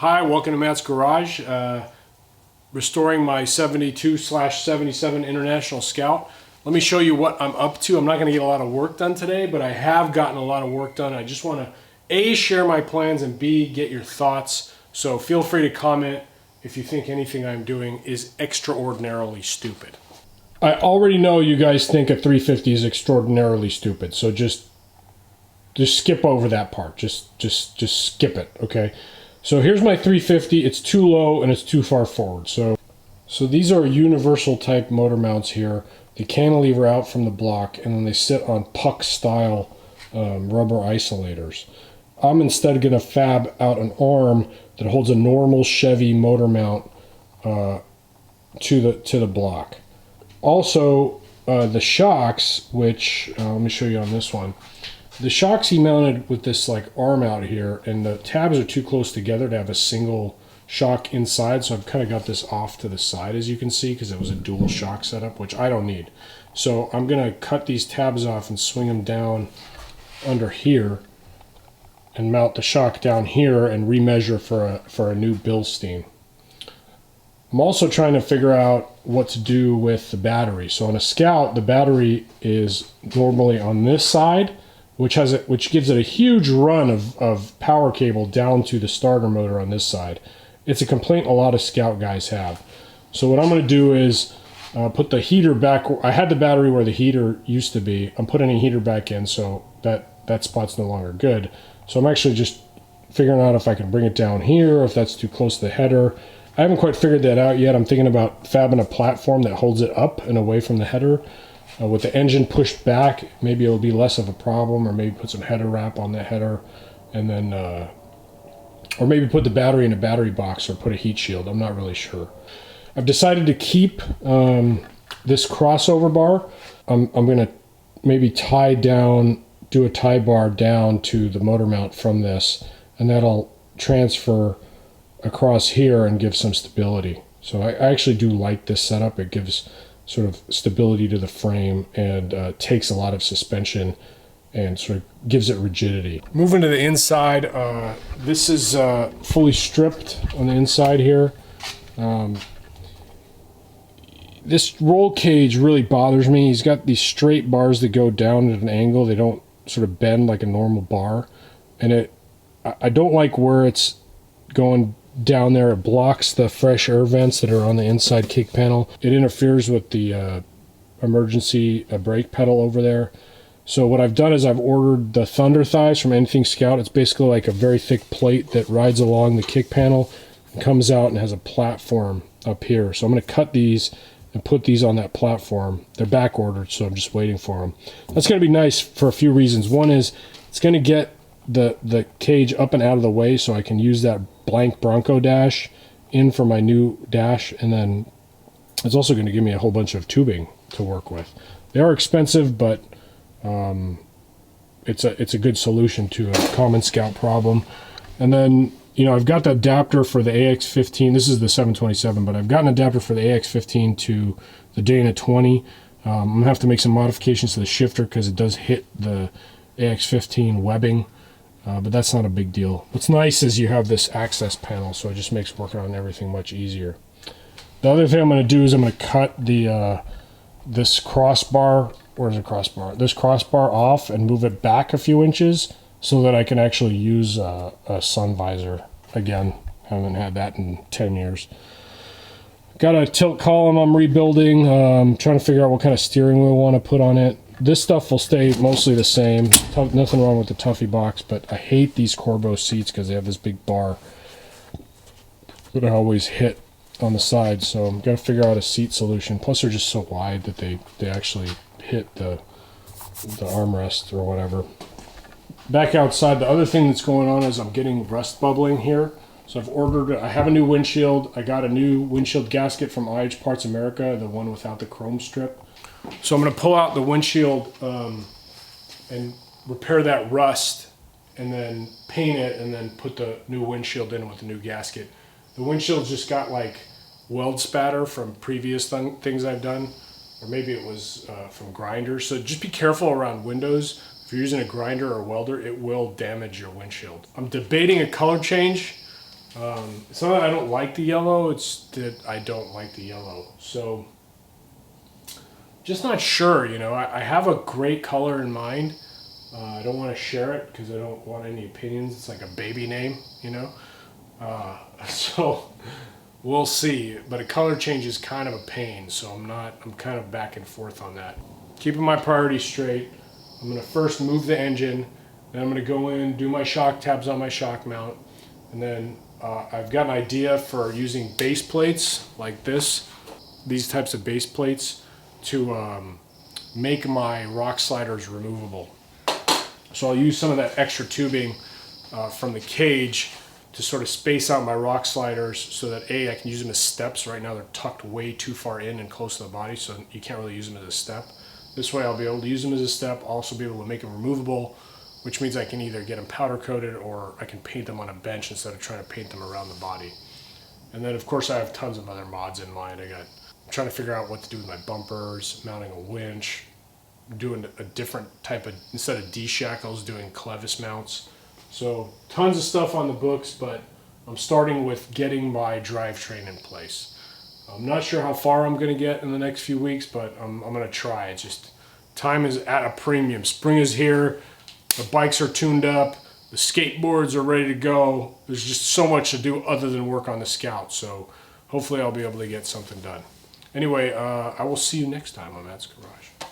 Hi, welcome to Matt's Garage. Restoring my 72/77 International Scout. Let me show you what I'm up to. I'm not going to get a lot of work done today, but I have gotten a lot of work done. I just want to A, share my plans, and B, get your thoughts. So feel free to comment if you think anything I'm doing is extraordinarily stupid. I already know you guys think a 350 is extraordinarily stupid, so just skip over that part. Just skip it, okay? So here's my 350. It's too low and it's too far forward. So these are universal type motor mounts here. They cantilever out from the block and then they sit on puck style rubber isolators. I'm instead going to fab out an arm that holds a normal Chevy motor mount to the block. Also, the shocks, which let me show you on this one. The shocks he mounted with this like arm out here, and the tabs are too close together to have a single shock inside, so I've kind of got this off to the side, as you can see, because it was a dual shock setup, which I don't need. So I'm going to cut these tabs off and swing them down under here and mount the shock down here and remeasure for a new Bilstein. I'm also trying to figure out what to do with the battery. So on a Scout, the battery is normally on this side, which gives it a huge run of power cable down to the starter motor on this side. It's a complaint a lot of Scout guys have. So what I'm going to do is put the heater back. I had the battery where the heater used to be. I'm putting a heater back in, so that spot's no longer good. So I'm actually just figuring out if I can bring it down here, or if that's too close to the header. I haven't quite figured that out yet. I'm thinking about fabbing a platform that holds it up and away from the header. With the engine pushed back, maybe it'll be less of a problem, or maybe put some header wrap on the header, and then, or maybe put the battery in a battery box or put a heat shield. I'm not really sure. I've decided to keep this crossover bar. I'm going to maybe do a tie bar down to the motor mount from this, and that'll transfer across here and give some stability. So I actually do like this setup. It gives sort of stability to the frame and takes a lot of suspension and sort of gives it rigidity. Moving to the inside, this is fully stripped on the inside here. This roll cage really bothers me. He's got these straight bars that go down at an angle. They don't sort of bend like a normal bar, and I don't like where it's going down there. It blocks the fresh air vents that are on the inside kick panel. It interferes with the emergency brake pedal over there. So what I've done is I've ordered the Thunder Thighs from Anything Scout. It's basically like a very thick plate that rides along the kick panel and comes out and has a platform up here. So I'm going to cut these and put these on that platform. They're back ordered, so I'm just waiting for them. That's going to be nice for a few reasons. One is it's going to get the cage up and out of the way, so I can use that blank Bronco dash in for my new dash, and then it's also going to give me a whole bunch of tubing to work with. They are expensive, but it's a good solution to a common Scout problem. And then, you know, I've got the adapter for the AX15. This is the 727, but I've got an adapter for the AX15 to the Dana 20. I'm going to have to make some modifications to the shifter because it does hit the AX15 webbing. But that's not a big deal. What's nice is you have this access panel, so it just makes working on everything much easier. The other thing I'm going to do is I'm going to cut this crossbar, where's the crossbar? This crossbar off and move it back a few inches so that I can actually use a sun visor again. I haven't had that in 10 years. Got a tilt column I'm rebuilding. Trying to figure out what kind of steering wheel I want to put on it. This stuff will stay mostly the same. Nothing wrong with the Tuffy box, but I hate these Corbeau seats because they have this big bar that I always hit on the side. So I'm going to figure out a seat solution. Plus they're just so wide that they actually hit the armrest or whatever. Back outside, the other thing that's going on is I'm getting rust bubbling here. So I've ordered, I have a new windshield. I got a new windshield gasket from IH Parts America, the one without the chrome strip. So I'm going to pull out the windshield and repair that rust and then paint it and then put the new windshield in with the new gasket. The windshield's just got like weld spatter from previous things I've done, or maybe it was from grinders. So just be careful around windows. If you're using a grinder or a welder, it will damage your windshield. I'm debating a color change. It's not that I don't like the yellow, it's that I don't like the yellow. So, just not sure, you know. I have a great color in mind. I don't want to share it because I don't want any opinions. It's like a baby name, you know. So we'll see. But a color change is kind of a pain, so I'm kind of back and forth on that. Keeping my priorities straight. I'm gonna first move the engine, then I'm gonna go in, do my shock tabs on my shock mount, and then I've got an idea for using base plates like this, these types of base plates, to make my rock sliders removable. So I'll use some of that extra tubing from the cage to sort of space out my rock sliders so that I can use them as steps. Right now they're tucked way too far in and close to the body, so you can't really use them as a step. This way I'll be able to use them as a step, I'll also be able to make them removable, which means I can either get them powder coated or I can paint them on a bench instead of trying to paint them around the body. And then of course I have tons of other mods in mind. I'm trying to figure out what to do with my bumpers, mounting a winch, doing a different type of, instead of D-shackles, doing clevis mounts. So tons of stuff on the books, but I'm starting with getting my drivetrain in place. I'm not sure how far I'm going to get in the next few weeks, but I'm going to try. It's just, time is at a premium. Spring is here, the bikes are tuned up, the skateboards are ready to go. There's just so much to do other than work on the Scout, so hopefully I'll be able to get something done. Anyway, I will see you next time on Matt's Garage.